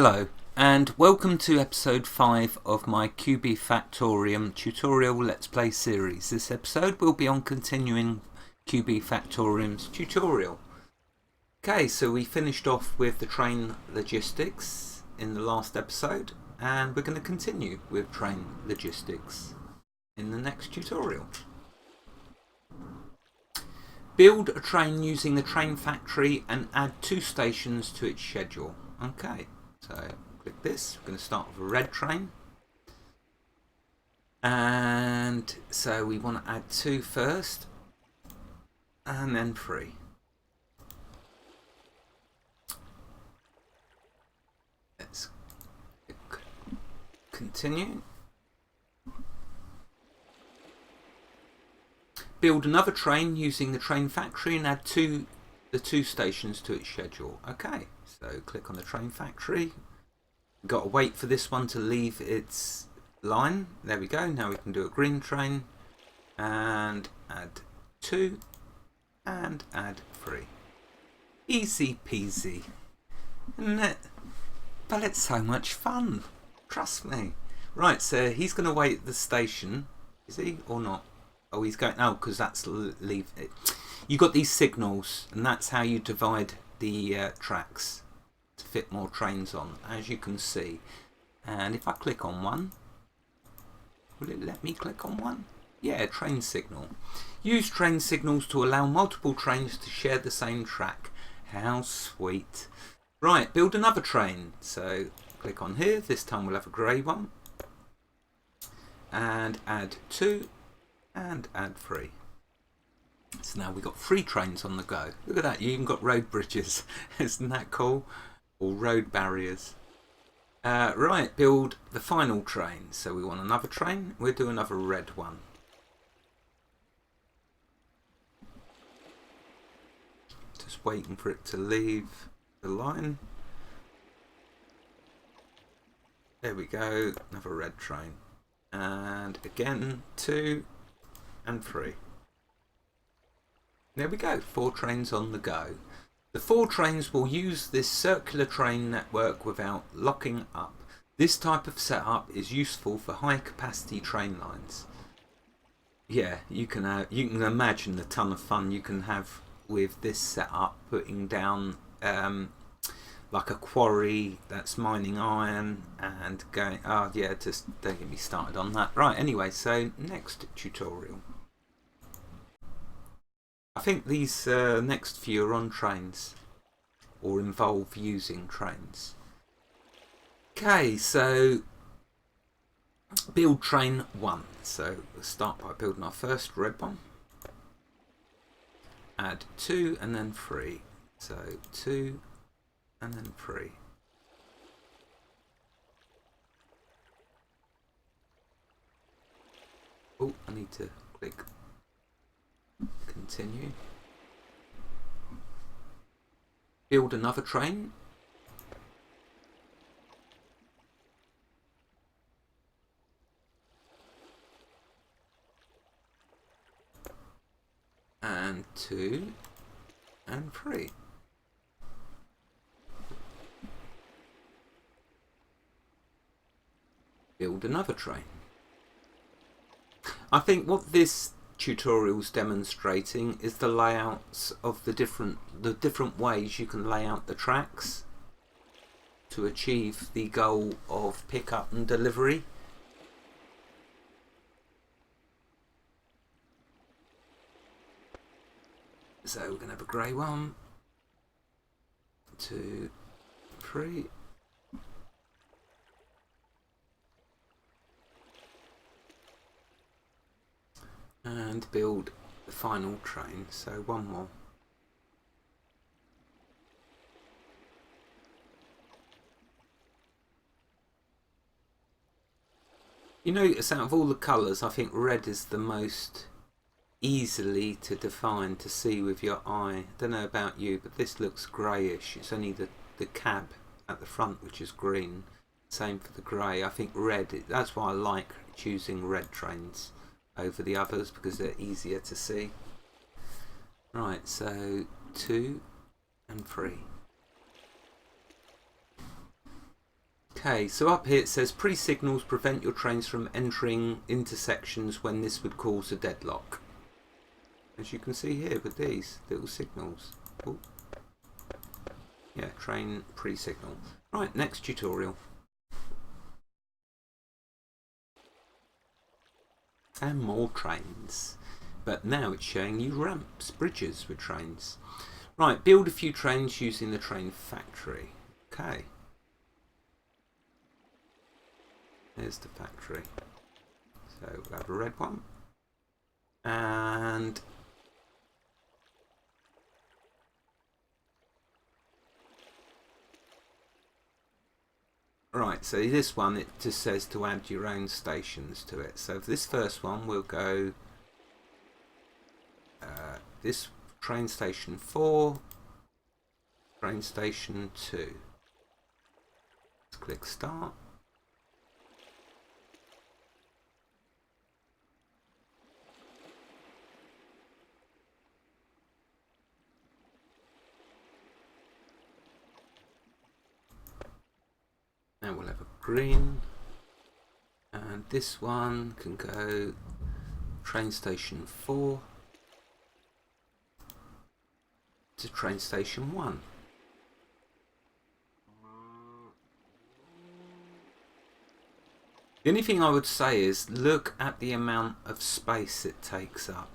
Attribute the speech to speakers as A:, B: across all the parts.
A: Hello and welcome to episode 5 of my Kubifaktorium tutorial Let's Play series. This episode will be on continuing Kubifaktorium's tutorial. Okay, so we finished off with the train logistics in the last episode, and we're going to continue with train logistics in the next tutorial. Build a train using the train factory and add 2 stations to its schedule. Okay, so click this. We're going to start with a red train. And so we want to add 2 first and then 3. Let's click continue. Build another train using the train factory and add the 2 stations to its schedule. Okay, so click on the train factory. Got to wait for this one to leave its line. There we go. Now we can do a green train and add 2 and add 3. Easy peasy, isn't it? But it's so much fun. Trust me. Right, so he's going to wait at the station. Is he or not? Oh, he's going. Oh, because that's leave it. You got these signals, and that's how you divide the tracks to fit more trains on, as you can see. And if I click on one, will it let me click on one? Yeah, train signal. Use train signals to allow multiple trains to share the same track. How sweet. Right, build another train. So click on here. This time we'll have a grey one. And add 2 and add 3. So now we've got 3 trains on the go. Look at that, you even got road bridges. Isn't that cool? Or road barriers. Right, build the final train. So we want another train. We'll do another red one. Just waiting for it to leave the line. There we go, another red train. And again, 2 and 3. There we go, 4 trains on the go. The 4 trains will use this circular train network without locking up. This type of setup is useful for high capacity train lines. Yeah, you can imagine the ton of fun you can have with this setup, putting down like a quarry that's mining iron and going, oh yeah, just don't get me started on that. Right, anyway, so next tutorial. I think these next few are on trains or involve using trains. Okay, so build train 1. So we'll start by building our first red one. Add 2 and then 3. So 2 and then 3. Oh, I need to click continue. Build another train. And 2 and 3. Build another train. I think what this tutorial's demonstrating is the layouts of the different ways you can lay out the tracks to achieve the goal of pickup and delivery. So we're going to have a grey one, 2, 3. And build the final train, so 1 more. You notice out of all the colours, I think red is the most easily to define, to see with your eye. I don't know about you, but this looks greyish. It's only the cab at the front which is green. Same for the grey. I think red, that's why I like choosing red trains over the others, because they're easier to see. Right, so 2 and 3. Okay, so up here it says pre-signals prevent your trains from entering intersections when this would cause a deadlock. As you can see here with these little signals. Ooh. Yeah, train pre-signal. Right, next tutorial. And more trains. But now it's showing you ramps, bridges with trains. Right, build a few trains using the train factory. Okay. There's the factory. So we'll have a red one. And right, so this one, it just says to add your own stations to it. So for this first one, we'll go this train station 4, train station 2. Let's click start. Now we'll have a green, and this one can go train station 4 to train station 1. The only thing I would say is look at the amount of space it takes up,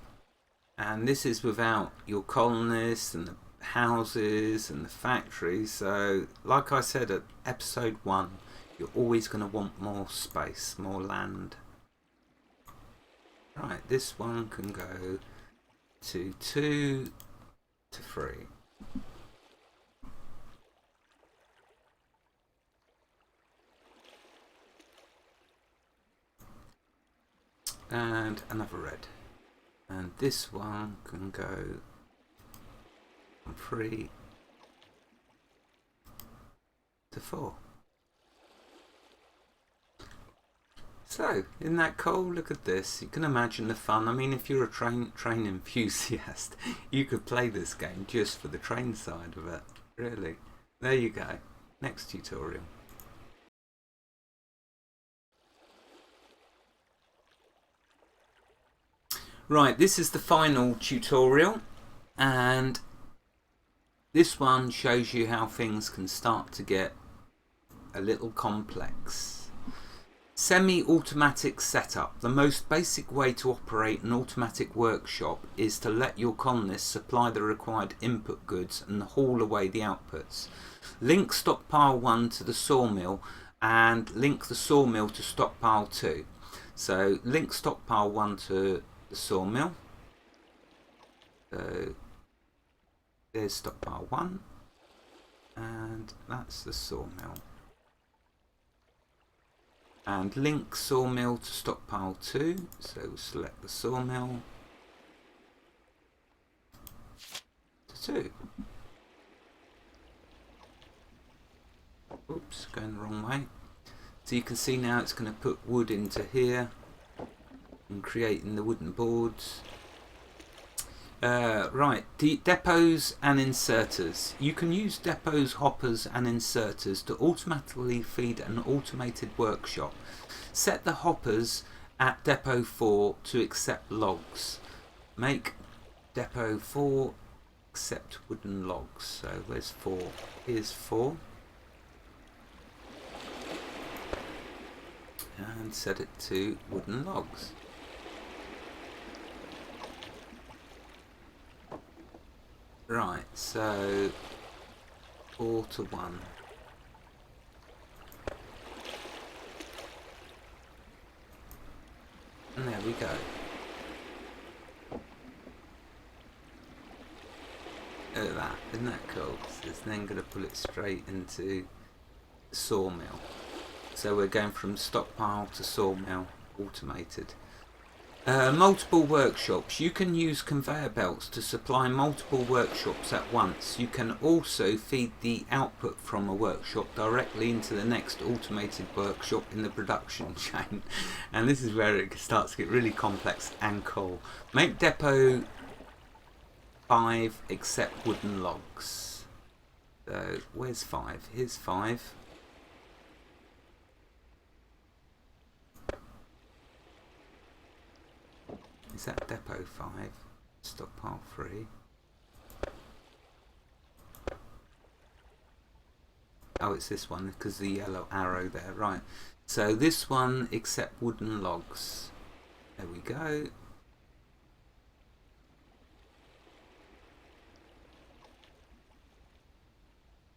A: and this is without your colonists and the houses and the factories. So like I said at episode 1, you're always going to want more space, more land. Right, this one can go to 2 to 3. And another red. And this one can go from 3 to 4. So, isn't that cool? Look at this. You can imagine the fun. I mean, if you're a train enthusiast, you could play this game just for the train side of it. Really. There you go. Next tutorial. Right, this is the final tutorial, and this one shows you how things can start to get a little complex. Semi-automatic setup. The most basic way to operate an automatic workshop is to let your colonists supply the required input goods and haul away the outputs. Link stockpile 1 to the sawmill and link the sawmill to stockpile 2. So link stockpile 1 to the sawmill. So there's stockpile 1 and that's the sawmill. And link sawmill to stockpile 2, so we'll select the sawmill to 2. Oops, going the wrong way. So you can see now it's going to put wood into here and creating the wooden boards. Right, depots and inserters. You can use depots, hoppers and inserters to automatically feed an automated workshop. Set the hoppers at depot 4 to accept logs. Make depot 4 accept wooden logs. So where's 4? Here's 4. And set it to wooden logs. Right, so 4 to 1. And there we go. Look at that, isn't that cool? So it's then going to pull it straight into the sawmill. So we're going from stockpile to sawmill, automated. Multiple workshops. You can use conveyor belts to supply multiple workshops at once. You can also feed the output from a workshop directly into the next automated workshop in the production chain. And this is where it starts to get really complex and cool. Make depot 5 accept wooden logs. So where's 5? Here's 5. Is that depot 5? Stockpile 3. Oh, it's this one because the yellow arrow there. Right. So this one, except wooden logs. There we go.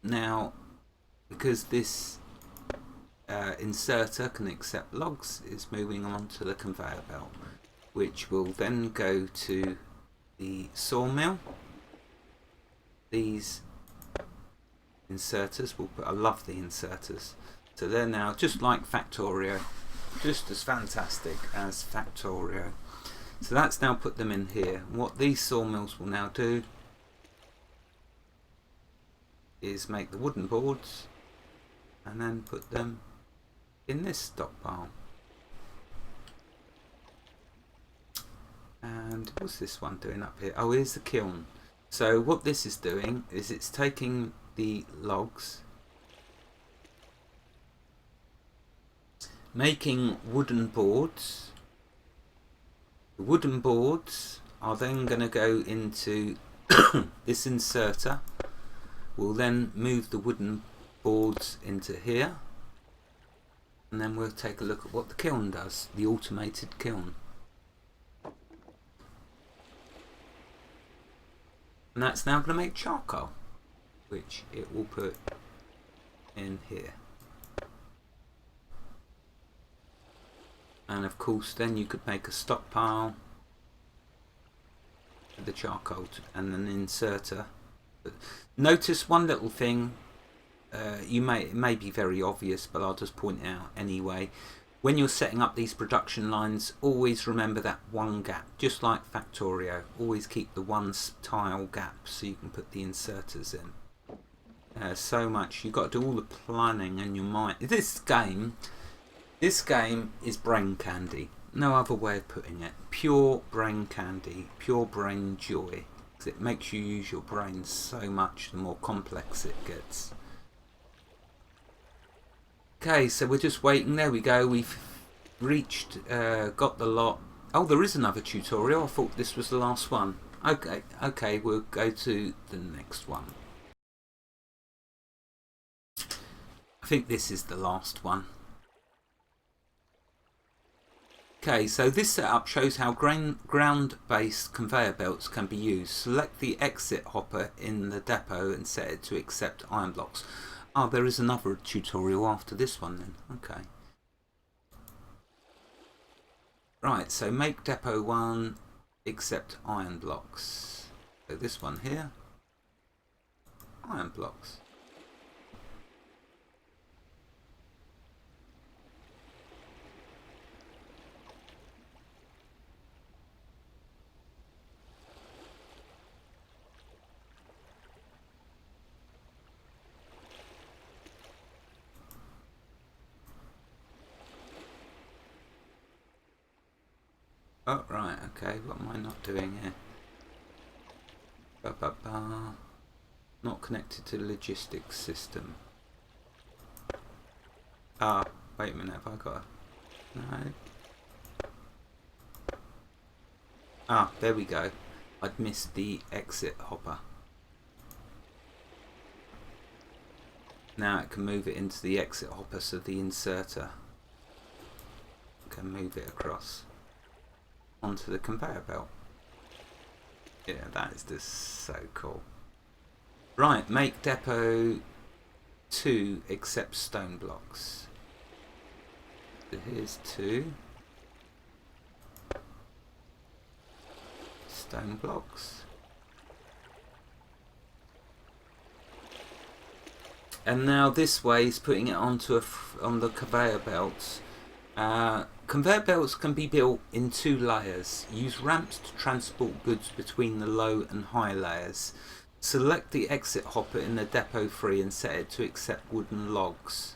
A: Now, because this inserter can accept logs, it's moving on to the conveyor belt, which will then go to the sawmill. These inserters will put, I love the inserters, so they're now just like Factorio, just as fantastic as Factorio. So that's now put them in here. What these sawmills will now do is make the wooden boards and then put them in this stockpile. And what's this one doing up here? Oh, here's the kiln. So what this is doing is it's taking the logs, making wooden boards. The wooden boards are then going to go into this inserter. We'll then move the wooden boards into here, and then we'll take a look at what the kiln does, the automated kiln. And that's now going to make charcoal, which it will put in here. And of course then you could make a stockpile with the charcoal and an inserter. But notice one little thing, it may be very obvious, but I'll just point it out anyway. When you're setting up these production lines, always remember that one gap, just like Factorio. Always keep the one tile gap so you can put the inserters in. So much, you've got to do all the planning in your mind. This game is brain candy. No other way of putting it. Pure brain candy, pure brain joy. Because it makes you use your brain so much the more complex it gets. Okay, so we're just waiting. There we go. We've reached, got the lot. Oh, there is another tutorial. I thought this was the last one. Okay, we'll go to the next one. I think this is the last one. Okay, so this setup shows how ground-based conveyor belts can be used. Select the exit hopper in the depot and set it to accept iron blocks. Oh, there is another tutorial after this one then. Okay. Right, so make depot 1 accept iron blocks. So this one here, iron blocks. Oh, right, okay, what am I not doing here? Not connected to the logistics system. Ah, wait a minute, have I got a... No. Ah, there we go. I'd missed the exit hopper. Now it can move it into the exit hopper, so the inserter can move it across onto the conveyor belt. Yeah, that is just so cool. Right, make depot 2 accept stone blocks. So here's 2 stone blocks. And now this way is putting it onto on the conveyor belts. Conveyor belts can be built in 2 layers. Use ramps to transport goods between the low and high layers. Select the exit hopper in the depot 3 and set it to accept wooden logs.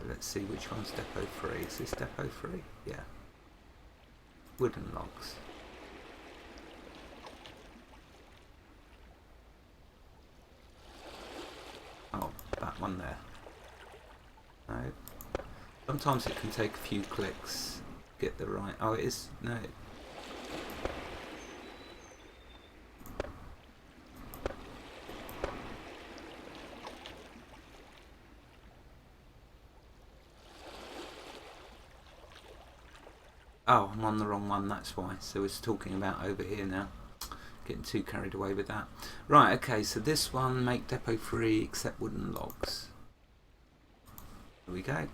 A: Let's see which one's depot 3. Is this depot 3? Yeah. Wooden logs. Oh, that one there. No. Sometimes it can take a few clicks to get the right... Oh, it is... No. Oh, I'm on the wrong one, that's why. So it's talking about over here now. Getting too carried away with that. Right, okay, so this one, make depot free except wooden logs. Here we go.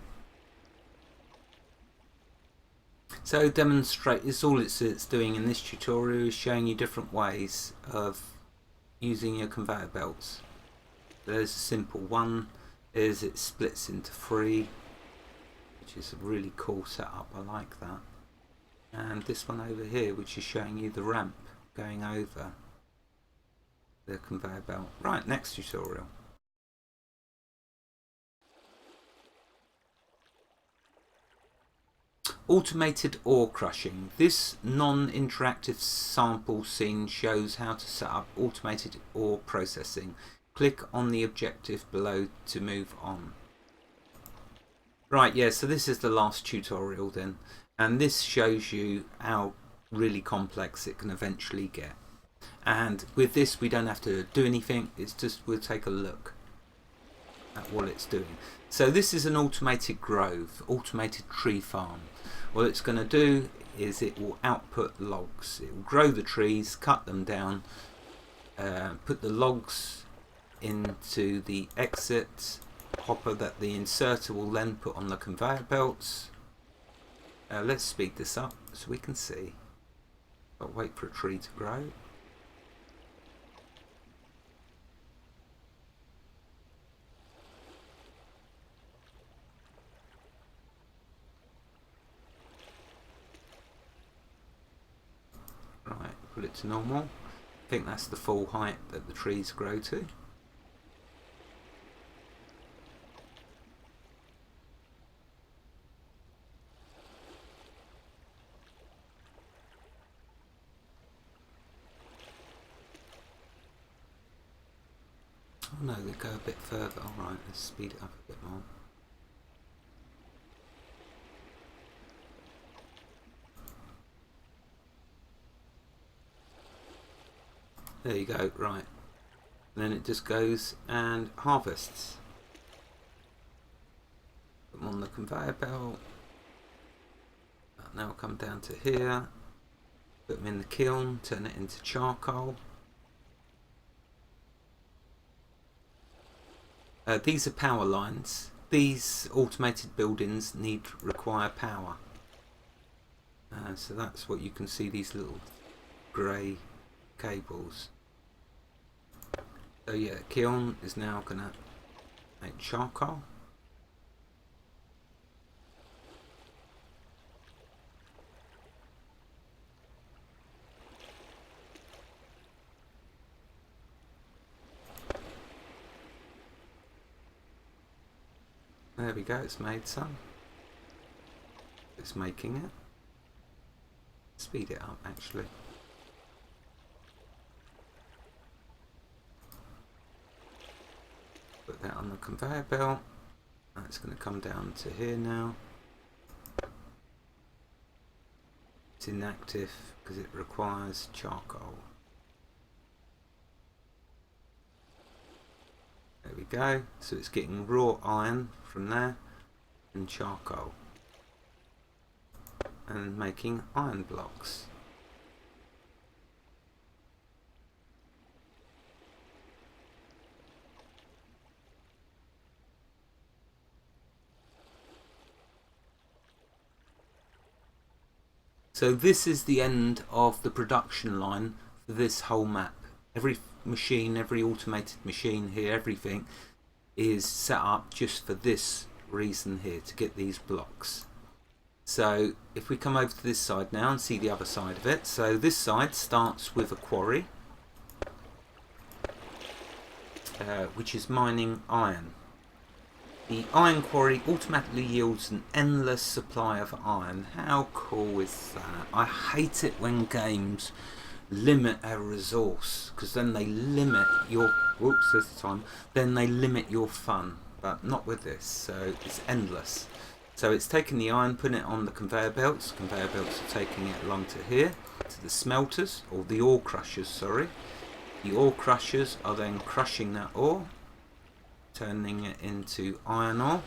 A: So demonstrate, it's all it's doing in this tutorial is showing you different ways of using your conveyor belts. There's a simple one, is it splits into 3, which is a really cool setup, I like that. And this one over here, which is showing you the ramp going over the conveyor belt. Right, next tutorial. Automated ore crushing. This non-interactive sample scene shows how to set up automated ore processing. Click on the objective below to move on. Right, yeah, so this is the last tutorial then. And this shows you how really complex it can eventually get. And with this we don't have to do anything, it's just we'll take a look at what it's doing. So this is an automated grove, automated tree farm. What it's going to do is it will output logs. It will grow the trees, cut them down, put the logs into the exit hopper that the inserter will then put on the conveyor belts. Let's speed this up so we can see. But wait for a tree to grow. Right, put it to normal. I think that's the full height that the trees grow to. Oh no, they go a bit further. Alright, let's speed it up a bit more. There you go, right. And then it just goes and harvests. Put them on the conveyor belt. Now come down to here. Put them in the kiln, turn it into charcoal. These are power lines. These automated buildings require power. So that's what you can see, these little grey cables. So yeah, kiln is now going to make charcoal. There we go, it's made some. It's making it. Speed it up actually. Put that on the conveyor belt. That's going to come down to here now. It's inactive because it requires charcoal. There we go. So it's getting raw iron from there and charcoal and making iron blocks. So this is the end of the production line for this whole map. Every machine, every automated machine here, everything is set up just for this reason here, to get these blocks. So if we come over to this side now and see the other side of it. So this side starts with a quarry, which is mining iron. The iron quarry automatically yields an endless supply of iron. How cool is that? I hate it when games limit a resource, because then they limit your, whoops, there's the time, then they limit your fun, but not with this. So it's endless. So it's taking the iron, putting it on the conveyor belts. Conveyor belts are taking it along to here, to the smelters, or the ore crushers, sorry. The ore crushers are then crushing that ore, turning it into iron ore.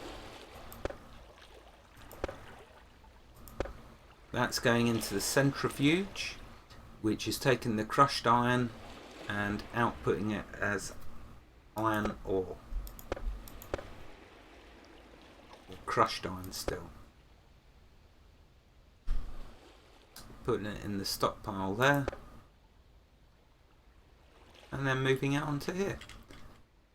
A: That's going into the centrifuge, which is taking the crushed iron and outputting it as iron ore. Or crushed iron still. Putting it in the stockpile there. And then moving it onto here.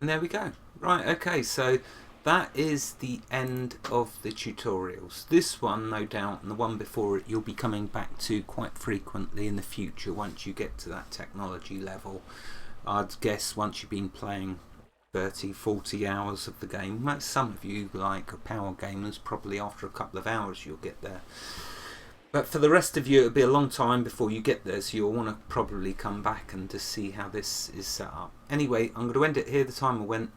A: And there we go. Right, okay, so that is the end of the tutorials. This one, no doubt, and the one before it, you'll be coming back to quite frequently in the future once you get to that technology level. I'd guess once you've been playing 30, 40 hours of the game. Some of you, like power gamers, probably after a couple of hours you'll get there. But for the rest of you, it'll be a long time before you get there, so you'll want to probably come back and just see how this is set up. Anyway, I'm going to end it here. The timer went.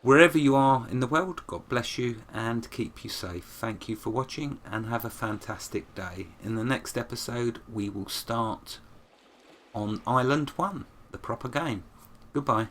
A: Wherever you are in the world, God bless you and keep you safe. Thank you for watching and have a fantastic day. In the next episode, we will start on Island 1, the proper game. Goodbye.